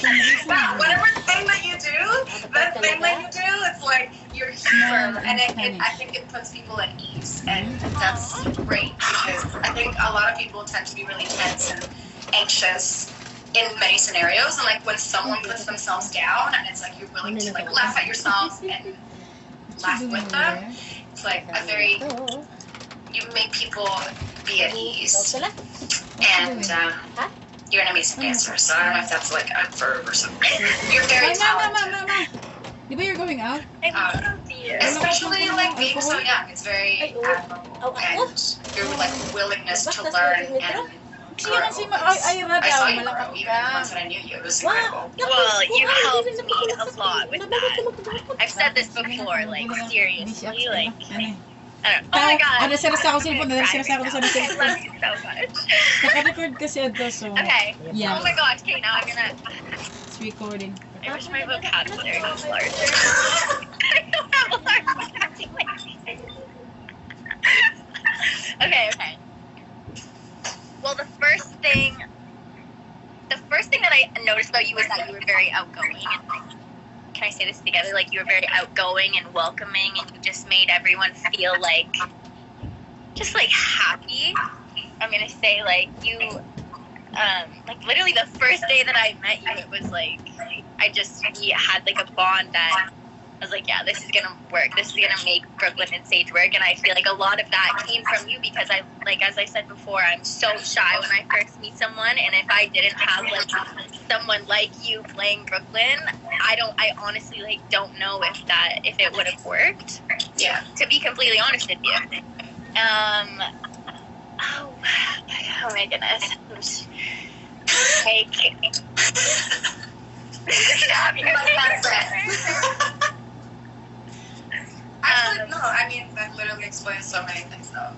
wow, whatever thing that you do, that thing that you do, it's like your humor, and I think it puts people at ease, and that's great, because I think a lot of people tend to be really tense and anxious in many scenarios, and like when someone puts themselves down, and it's like you're willing to like laugh at yourself and laugh with them, it's like a very, you make people be at ease, and you're an amazing dancer, so I don't know if that's like a verb or something. You're very talented. Di ba you're going out? Especially like being so young, it's very admirable, and your like willingness to learn and grow. I saw you grow, even once that I knew you. It was incredible. Well, you helped me a lot with that. I've said this before, like seriously, like I don't know. Oh my god. Ano, siras ako cellphone. Siras ako sa I cellphone. love you so much. Naka-record kasi ito, so... Okay. Yeah. Oh my gosh, okay, now I'm gonna... It's recording. I wish my vocabulary was larger. I don't have a large vocabulary. Okay. Well, the first thing that I noticed about you was that you were very outgoing, and like, can I say this together? Like, you were very outgoing and welcoming, and you just made everyone feel like, just like happy. I'm gonna say, like, you, like literally the first day that I met you, it was like, we had like a bond that I was like, yeah, this is gonna work. This is gonna make Brooklyn and Sage work. And I feel like a lot of that came from you, because I, like, as I said before, I'm so shy when I first meet someone, and if I didn't have like someone like you playing Brooklyn, I honestly like don't know if it would have worked. Yeah. To be completely honest with you. Oh my goodness. Like, I mean, that literally explains so many things, though.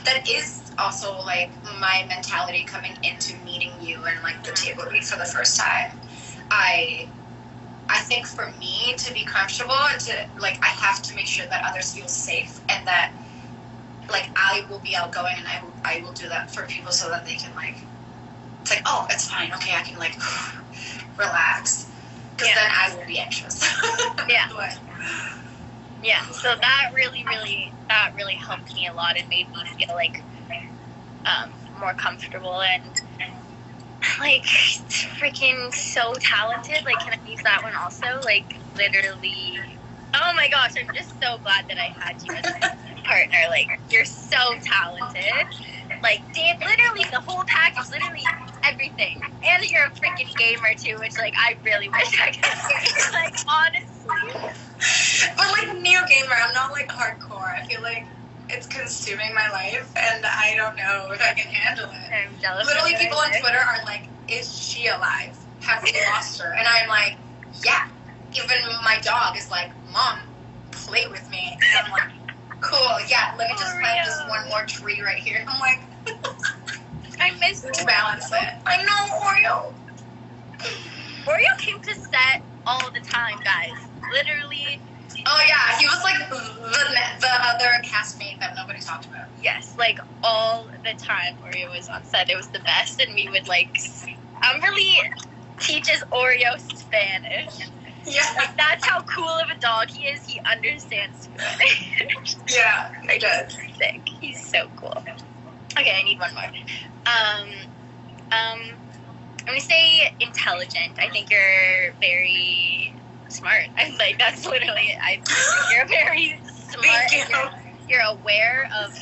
That is also, like, my mentality coming into meeting you and, like, the table read for the first time. I think for me to be comfortable and to, like, I have to make sure that others feel safe and that, like, I will be outgoing and I will do that for people so that they can, like, it's like, oh, it's fine. Okay, I can, like, relax. Because then I will be anxious. Yeah. But, yeah, so that really helped me a lot and made me feel like more comfortable and like freaking so talented. Like, can I use that one also? Like, literally, oh my gosh, I'm just so glad that I had you as a partner. Like, you're so talented. Like, Dave, literally the whole package, literally everything. And you're a freaking gamer too, which, like, I really wish I could be. Like, honestly. But, like, new gamer, I'm not, like, hardcore. I feel like it's consuming my life, and I don't know if I can handle it. I'm jealous. Literally, people on Twitter are like, is she alive? Have we lost her? And I'm like, yeah. Even my dog is like, Mom, play with me. And I'm like, cool, yeah, let me just plant this one more tree right here. I'm like, I miss to balance it. I know, Oreo. Oreo came to set all the time, guys. Literally. Oh, yeah, he was like the other castmate that nobody talked about. Yes, like all the time Oreo was on set. It was the best, and we would like Humberly teaches Oreo Spanish. Yeah. Like, that's how cool of a dog he is. He understands Spanish. Yeah, he does. Sick. He's so cool. Okay, I need one more. I'm gonna say intelligent. I think you're very smart. I'm like, that's literally, I think you're very smart. Thank you. You're aware of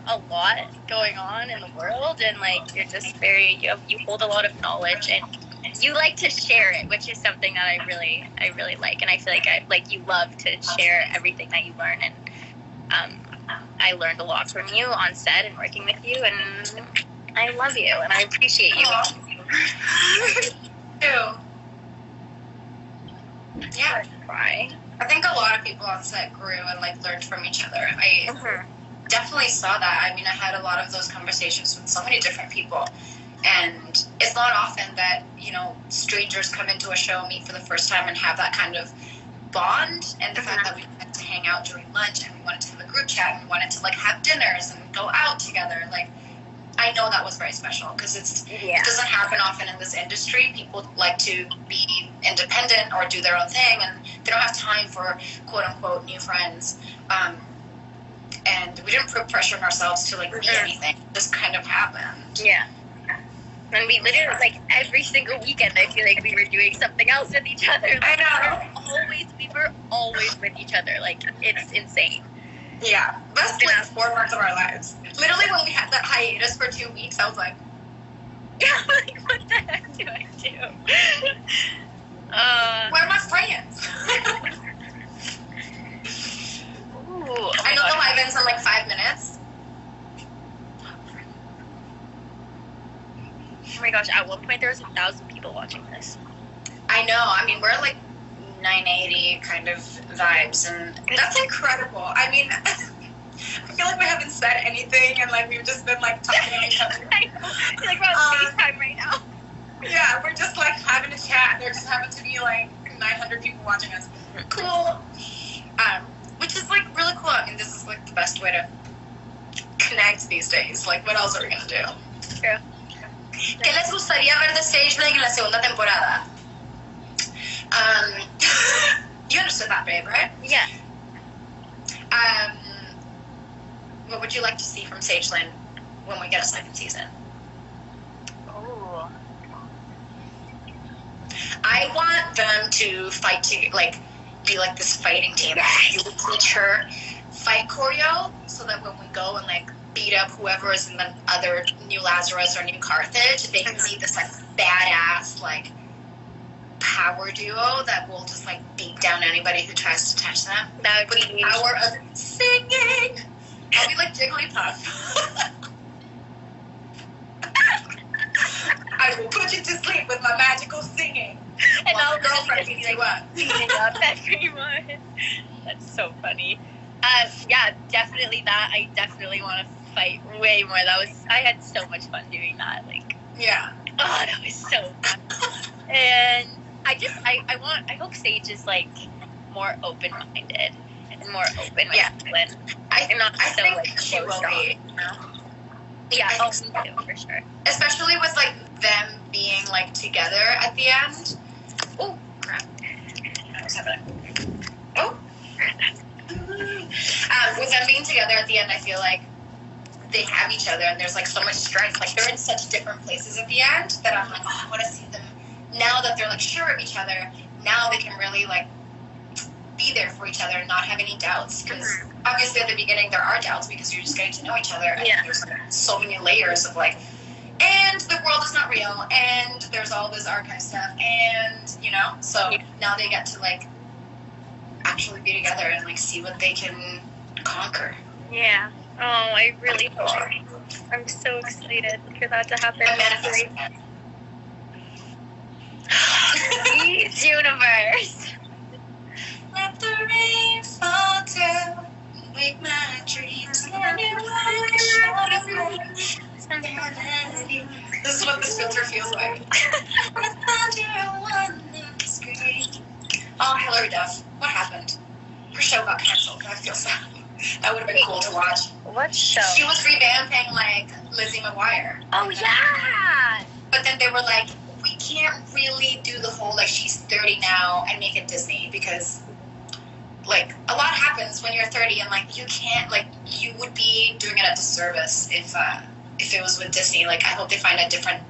a lot going on in the world, and like, you're just very, you hold a lot of knowledge, and you like to share it, which is something that I really like, and I feel like you love to share everything that you learn, and I learned a lot from you on set and working with you, and I love you, and I appreciate you. Ew. Yeah. Cry. I think a lot of people on set grew and like learned from each other. I definitely saw that. I mean, I had a lot of those conversations with so many different people, and it's not often that, you know, strangers come into a show, meet for the first time, and have that kind of bond. And the fact that we wanted to hang out during lunch, and we wanted to have a group chat, and we wanted to like have dinners and go out together, like, I know that was very special because it doesn't happen often in this industry. People like to be independent or do their own thing, and they don't have time for quote unquote new friends. And we didn't put pressure on ourselves to like be anything. It just kind of happened. Yeah. And we literally, like, every single weekend, I feel like we were doing something else with each other. Like, I know. We were always with each other. Like, it's insane. Yeah. Best like 4 months of our lives. Literally, when we had that hiatus for 2 weeks, I was like, yeah, like, what the heck do I do? where are my friends? Ooh, oh I know the live ends in like 5 minutes. Oh my gosh, at one point there was 1,000 people watching this. I know. I mean, we're like 980 kind of vibes, and that's incredible. I mean, I feel like we haven't said anything, and like we've just been like talking to each other. I know. It's like we're on FaceTime right now. Yeah, we're just like having a chat. There just happen to be like 900 people watching us. Cool. Which is like really cool. I mean, this is like the best way to connect these days. Like, what else are we gonna do? True. ¿Qué les gustaría ver de SAGELYN en la segunda temporada? You understood that, babe, right? Yeah. What would you like to see from SAGELYN when we get a second season? Oh. I want them to fight to like be like this fighting team. You would teach her fight choreo so that when we go and like beat up whoever is in the other New Lazarus or New Carthage, they can see this like badass like power duo that will just like beat down anybody who tries to touch them. That would With be the power of singing. I'll be like Jigglypuff. I will put you to sleep with my magical singing. And While I'll my girlfriend be beats you up. beating up everyone. That's so funny. Yeah, definitely that. I definitely want to fight way more. I had so much fun doing that. Like, Yeah. oh, that was so fun. And I hope Sage is like more open-minded and more open with Lynn. I'm not I so think like she will closed off, be. you know? Yeah, I oh, think me too, for sure. Especially with like them being like together at the end. Oh crap! What's happening? Oh. With them being together at the end, I feel like they have each other, and there's like so much strength. Like they're in such different places at the end that I'm like, oh, I want to see them now that they're like sure of each other. Now they can really like be there for each other and not have any doubts. Because obviously at the beginning there are doubts because you're just getting to know each other, and there's like so many layers of like, and the world is not real, and there's all this archive stuff, and you know. So now they get to like actually be together and like see what they can conquer. Yeah. Oh, I really hope. I'm so excited for that to happen. I'm manifesting. Please, universe. Let the rain fall down, wake my dreams. This is what this filter feels like. Oh, Hilary Duff. What happened? Her show got canceled. I feel sad. That would have been cool to watch. What show? She was revamping like Lizzie McGuire. Oh yeah. But then they were like, we can't really do the whole like she's 30 now and make it Disney because like a lot happens when you're 30 and like you can't like you would be doing it a disservice if it was with Disney. Like I hope they find a different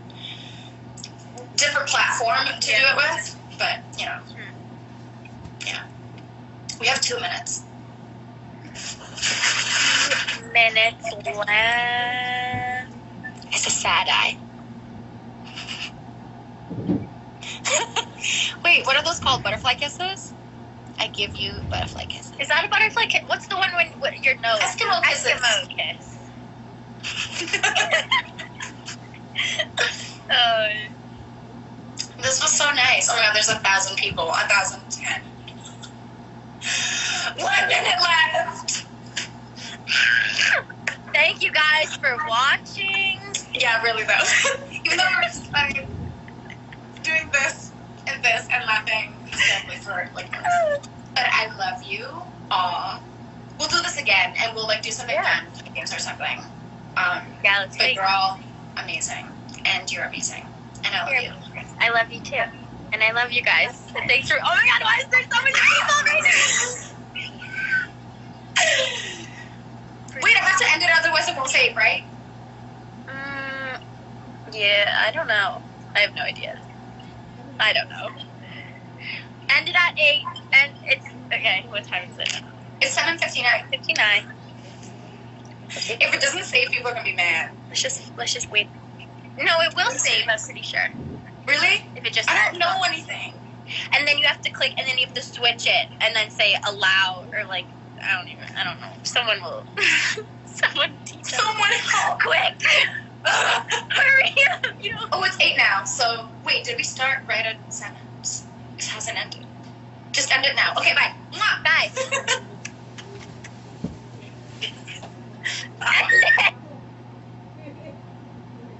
platform to do it with. But you know, yeah, we have 2 minutes. Minutes left. It's a sad eye. Wait, what are those called? Butterfly kisses? I give you butterfly kisses. Is that a butterfly kiss? What's the one when your nose? Eskimo kisses. Eskimo kiss. Oh. This was so nice. Oh my god, there's 1,000 people. 1,010. 1 minute left. Thank you guys for watching. Yeah, really though. Even though we're just like doing this and laughing exactly for like minutes. But I love you. Aw. We'll do this again and we'll like do something fun, games or something. Yeah, let's but you're all amazing. And you're amazing. And I love you. I love you too. And I love you guys. And thanks for, oh my god, why is there so many people right now? Wait, I have to end it, otherwise it won't save, right? Yeah, I don't know. I have no idea. I don't know. End it at 8, and it's, okay, what time is it? It's 7:59. 59. If it doesn't save, people are gonna be mad. Let's just wait. No, it will save, I'm pretty sure. Really? If it just I don't know anything. And then you have to click, and then you have to switch it, and then say allow, or like, I don't know. Someone will. Someone teach us. Someone call. Quick. Hurry up. You know. Oh, it's 8 now. So, wait, did we start right at 7? It hasn't ended. Just end it now. Okay, bye. Bye.